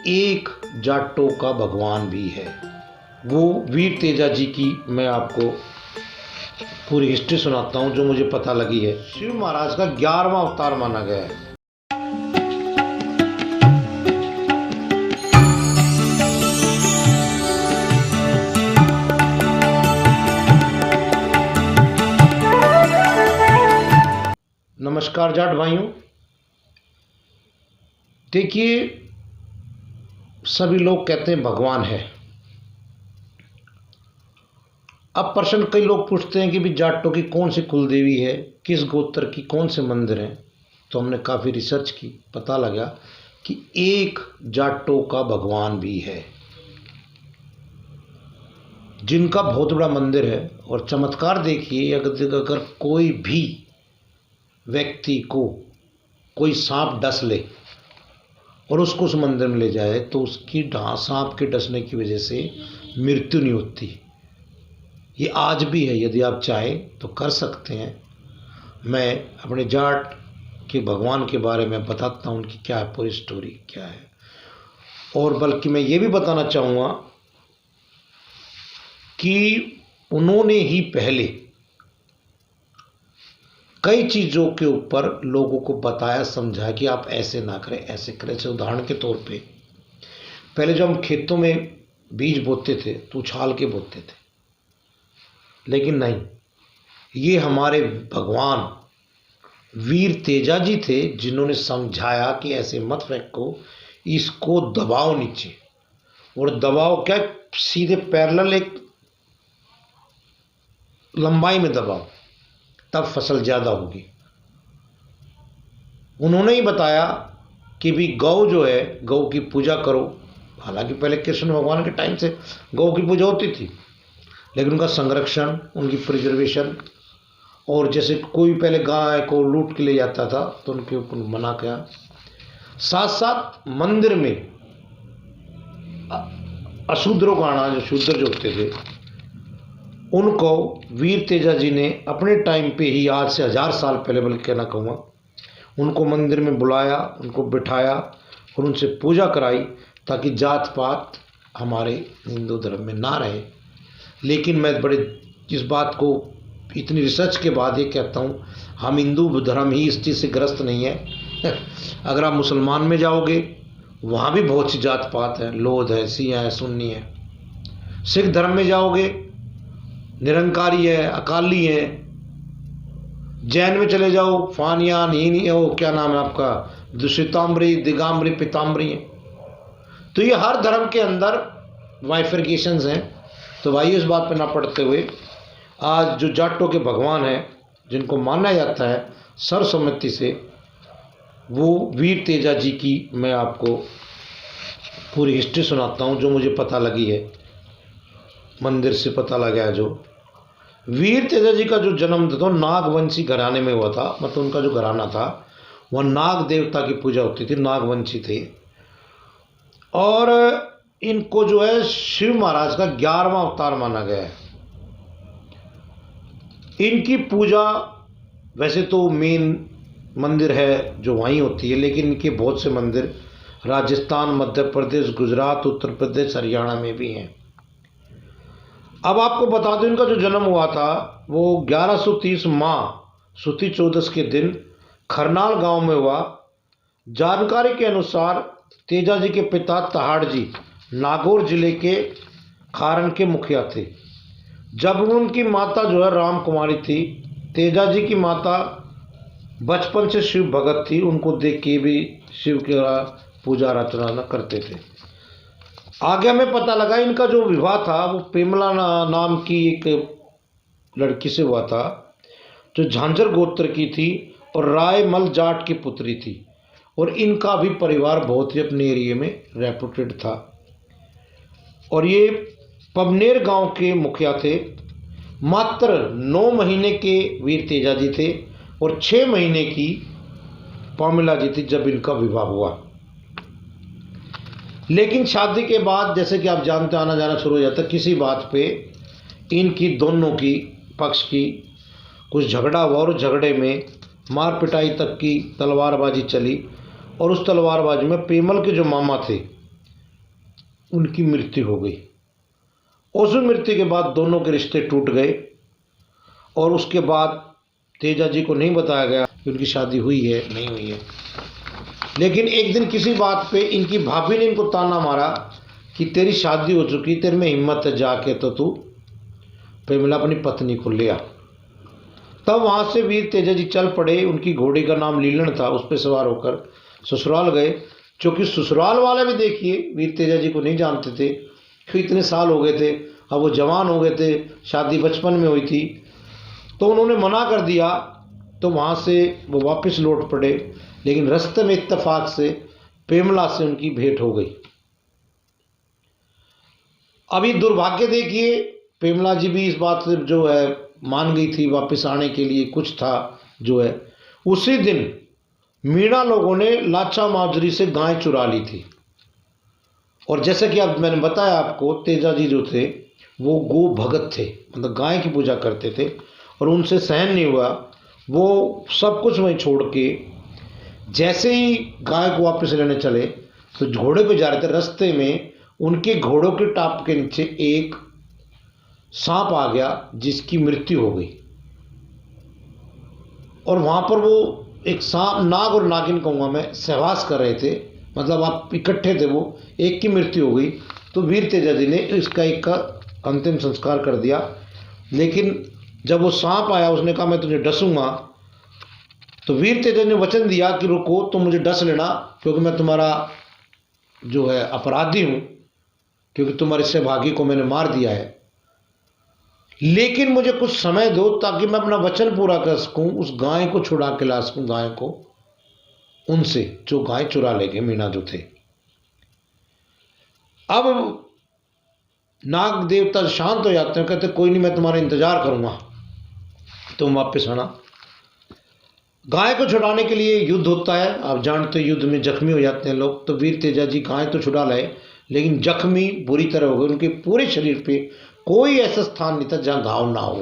एक जाटों का भगवान भी है। वो वीर तेजा जी की मैं आपको पूरी हिस्ट्री सुनाता हूँ जो मुझे पता लगी है। शिव महाराज का 11वां अवतार माना गया है। नमस्कार जाट भाइयों, देखिए सभी लोग कहते हैं भगवान है। अब प्रश्न कई लोग पूछते हैं कि भी जाटों की कौन सी कुल देवी है, किस गोत्र की कौन से मंदिर हैं। तो हमने काफ़ी रिसर्च की, पता लगा कि एक जाटों का भगवान भी है जिनका बहुत बड़ा मंदिर है। और चमत्कार देखिए, अगर कोई भी व्यक्ति को कोई सांप डस ले और उसको उस मंदिर में ले जाए तो उसकी सांप के डसने की वजह से मृत्यु नहीं होती। ये आज भी है, यदि आप चाहें तो कर सकते हैं। मैं अपने जाट के भगवान के बारे में बताता हूँ, उनकी क्या है, पूरी स्टोरी क्या है। और बल्कि मैं ये भी बताना चाहूँगा कि उन्होंने ही पहले कई चीज़ों के ऊपर लोगों को बताया, समझाया कि आप ऐसे ना करें, ऐसे करें। जैसे उदाहरण के तौर पे पहले जब हम खेतों में बीज बोते थे तो उछाल के बोते थे, लेकिन नहीं, ये हमारे भगवान वीर तेजा जी थे जिन्होंने समझाया कि ऐसे मत फेंको, इसको दबाओ नीचे। और दबाओ क्या, सीधे पैरेलल एक लंबाई में दबाओ, तब फसल ज़्यादा होगी। उन्होंने ही बताया कि भी गौ जो है, गौ की पूजा करो। हालांकि पहले कृष्ण भगवान के टाइम से गौ की पूजा होती थी, लेकिन उनका संरक्षण, उनकी प्रिजर्वेशन, और जैसे कोई पहले गाय को लूट के ले जाता था तो उनके ऊपर मना किया। साथ साथ मंदिर में अशूद्रों का आना, जो शूद्र जो होते थे, उनको वीर तेजा जी ने अपने टाइम पे ही, आज से 1000 साल पहले बल्कि कहना कहूँगा, उनको मंदिर में बुलाया, उनको बिठाया और उनसे पूजा कराई, ताकि जात पात हमारे हिंदू धर्म में ना रहे। लेकिन मैं बड़े इस बात को इतनी रिसर्च के बाद ये कहता हूँ, हम हिंदू धर्म ही इस चीज़ से ग्रस्त नहीं है। अगर आप मुसलमान में जाओगे, वहाँ भी बहुत सी जात पात है, लोध है, सिया है, सुन्नी है। सिख धर्म में जाओगे, निरंकारी है, अकाली है। जैन में चले जाओ, फानियान, हीनी, वो क्या नाम है आपका, दुष्ताम्बरी, दिगाम्बरी, पीताम्बरी है। तो ये हर धर्म के अंदर बाइफर्केशंस हैं। तो भाई इस बात पे ना पड़ते हुए, आज जो जाटों के भगवान हैं जिनको माना जाता है सर्वसम्मति से, वो वीर तेजा जी की मैं आपको पूरी हिस्ट्री सुनाता हूँ जो मुझे पता लगी है, मंदिर से पता लगा है। जो वीर तेजा जी का जो जन्म था नागवंशी घराने में हुआ था। मतलब उनका जो घराना था वह नाग देवता की पूजा होती थी, नागवंशी थे। और इनको जो है शिव महाराज का 11वां अवतार माना गया है। इनकी पूजा वैसे तो मेन मंदिर है जो वहीं होती है, लेकिन इनके बहुत से मंदिर राजस्थान, मध्य प्रदेश, गुजरात, उत्तर प्रदेश, हरियाणा में भी हैं। अब आपको बता दूं, इनका जो जन्म हुआ था वो 1130 माह सुती चौदस के दिन खरनाल गांव में हुआ। जानकारी के अनुसार तेजा जी के पिता तहाड़ जी नागौर जिले के खारन के मुखिया थे। जब उनकी माता जो है राम कुमारी थी, तेजा जी की माता बचपन से शिव भगत थी, उनको देख के भी शिव की पूजा अर्चना करते थे। आगे हमें पता लगा इनका जो विवाह था वो पेमला नाम की एक लड़की से हुआ था, जो झांझर गोत्र की थी और राय मल जाट की पुत्री थी। और इनका भी परिवार बहुत ही अपने एरिए में रेपुटेड था। और ये पबनेर गांव के मुखिया थे। मात्र 9 महीने के वीर तेजा जी थे और 6 महीने की पामिला जी थी जब इनका विवाह हुआ। लेकिन शादी के बाद, जैसे कि आप जानते, आना जाना शुरू हो जाता, किसी बात पे इनकी दोनों की पक्ष की कुछ झगड़ा हुआ और झगड़े में मार पिटाई तक की तलवारबाजी चली। और उस तलवारबाजी में पेमल के जो मामा थे उनकी मृत्यु हो गई। उस मृत्यु के बाद दोनों के रिश्ते टूट गए और उसके बाद तेजा जी को नहीं बताया गया कि उनकी शादी हुई है नहीं हुई है। लेकिन एक दिन किसी बात पे इनकी भाभी ने इनको ताना मारा कि तेरी शादी हो चुकी, तेरे में हिम्मत है जाके तो तू प्रेमिला अपनी पत्नी को ले आ। तब वहाँ से वीर तेजा जी चल पड़े। उनकी घोड़ी का नाम लीलन था। उस पर सवार होकर ससुराल गए। क्योंकि ससुराल वाले भी देखिए वीर तेजा जी को नहीं जानते थे कि इतने साल हो गए थे, अब वो जवान हो गए थे, शादी बचपन में हुई थी, तो उन्होंने मना कर दिया। तो वहाँ से वो वापस लौट पड़े। लेकिन रास्ते में इत्तेफाक से प्रेमिला से उनकी भेंट हो गई। अभी दुर्भाग्य देखिए, प्रेमिला जी भी इस बात से जो है मान गई थी वापस आने के लिए, कुछ था जो है। उसी दिन मीणा लोगों ने लाचा माजरी से गाय चुरा ली थी। और जैसे कि अब मैंने बताया आपको, तेजा जी जो थे वो गो भगत थे, मतलब गाय की पूजा करते थे। और उनसे सहन नहीं हुआ, वो सब कुछ वहीं छोड़ के जैसे ही गाय को वापस लेने चले तो घोड़े पे जा रहे थे, रास्ते में उनके घोड़ों के टाप के नीचे एक सांप आ गया जिसकी मृत्यु हो गई। और वहाँ पर वो एक सांप, नाग और नागिन कहूँगा मैं, सहवास कर रहे थे, मतलब आप इकट्ठे थे, वो एक की मृत्यु हो गई। तो वीर तेजा जी ने इसका एक का अंतिम संस्कार कर दिया। लेकिन जब वो सांप आया उसने कहा मैं तुझे डसूंगा। तो वीर तेजा ने वचन दिया कि रुको, तुम मुझे डस लेना क्योंकि मैं तुम्हारा जो है अपराधी हूँ, क्योंकि तुम्हारे सहभागी को मैंने मार दिया है। लेकिन मुझे कुछ समय दो ताकि मैं अपना वचन पूरा कर सकूं, उस गाय को छुड़ा के ला सकूं, गाय को उनसे जो गाय चुरा ले गए मीणा जो थे। अब नाग देवता शांत हो जाते हैं, कहते कोई नहीं, मैं तुम्हारा इंतजार करूंगा, तुम वापस आना। गाय को छुड़ाने के लिए युद्ध होता है। आप जानते हो युद्ध में जख्मी हो जाते हैं लोग। तो वीर तेजा जी गाय तो छुड़ा लाए लेकिन जख्मी बुरी तरह हो गए। उनके पूरे शरीर पे कोई ऐसा स्थान नहीं था जहां घाव ना हो।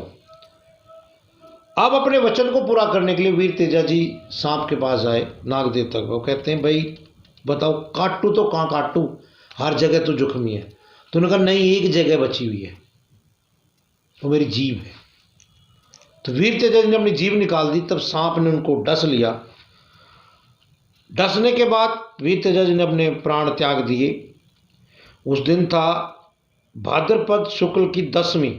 अब अपने वचन को पूरा करने के लिए वीर तेजा जी सांप के पास आए, नाग देवता को। कहते हैं भाई बताओ, काटू तो कहाँ काटू, हर जगह तो जख्मी है। तो उन्होंने कहा नहीं, एक जगह बची हुई है, वो मेरी जीभ है। तो वीर तेजा जी ने अपनी जीभ निकाल दी। तब सांप ने उनको डस लिया। डसने के बाद वीर तेजा जी ने अपने प्राण त्याग दिए। उस दिन था भाद्रपद शुक्ल की 10वीं,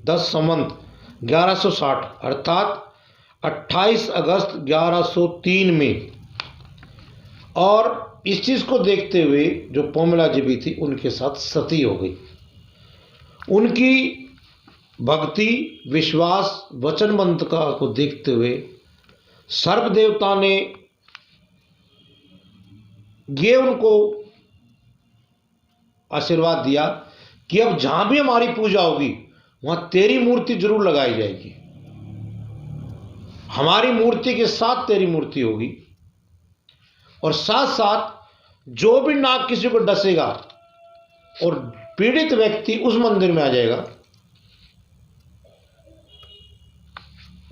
10 संवत 1160, अर्थात 28 अगस्त 1103 में। और इस चीज़ को देखते हुए जो प्रेमिला जी भी थी उनके साथ सती हो गई। उनकी भक्ति, विश्वास, वचनबद्धता को देखते हुए सर्प देवता ने ये उनको आशीर्वाद दिया कि अब जहां भी हमारी पूजा होगी वहां तेरी मूर्ति जरूर लगाई जाएगी, हमारी मूर्ति के साथ तेरी मूर्ति होगी। और साथ साथ जो भी नाग किसी को डसेगा और पीड़ित व्यक्ति उस मंदिर में आ जाएगा,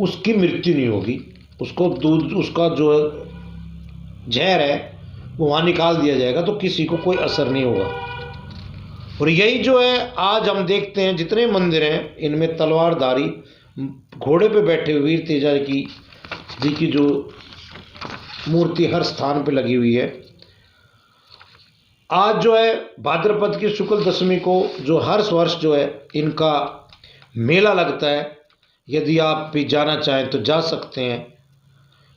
उसकी मृत्यु नहीं होगी, उसको दूध, उसका जो जहर है वो वहाँ निकाल दिया जाएगा, तो किसी को कोई असर नहीं होगा। और यही जो है आज हम देखते हैं जितने मंदिर हैं इनमें तलवारधारी घोड़े पे बैठे हुए वीर तेजा जी की जो मूर्ति हर स्थान पे लगी हुई है। आज जो है भाद्रपद की शुक्ल दशमी को जो हर वर्ष जो है इनका मेला लगता है। यदि आप भी जाना चाहें तो जा सकते हैं।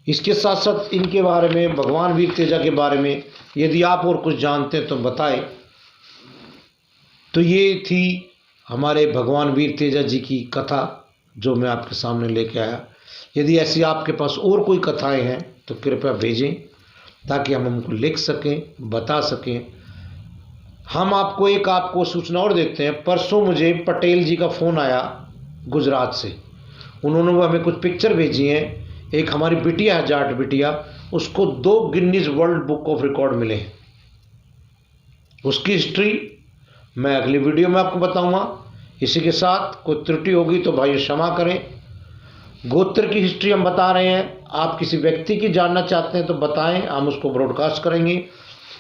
इसके साथ साथ इनके बारे में, भगवान वीर तेजा के बारे में यदि आप और कुछ जानते हैं तो बताएं। तो ये थी हमारे भगवान वीर तेजा जी की कथा जो मैं आपके सामने लेके आया। यदि ऐसी आपके पास और कोई कथाएं हैं तो कृपया भेजें ताकि हम उनको लिख सकें, बता सकें। हम आपको सूचना और देते हैं। परसों मुझे पटेल जी का फ़ोन आया गुजरात से। उन्होंने वो हमें कुछ पिक्चर भेजी हैं। एक हमारी बिटिया है, जाट बिटिया, उसको 2 Guinness world book of record मिले हैं। उसकी हिस्ट्री मैं अगली वीडियो में आपको बताऊंगा। इसी के साथ कोई त्रुटि होगी तो भाई क्षमा करें। गोत्र की हिस्ट्री हम बता रहे हैं। आप किसी व्यक्ति की जानना चाहते हैं तो बताएं, हम उसको ब्रॉडकास्ट करेंगे।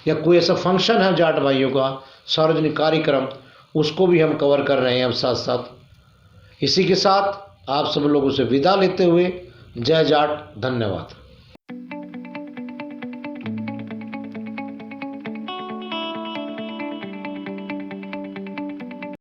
या कोई ऐसा फंक्शन है जाट भाइयों का सार्वजनिक कार्यक्रम, उसको भी हम कवर कर रहे हैं अब साथ साथ। इसी के साथ आप सब लोगों से विदा लेते हुए जय जाट, धन्यवाद।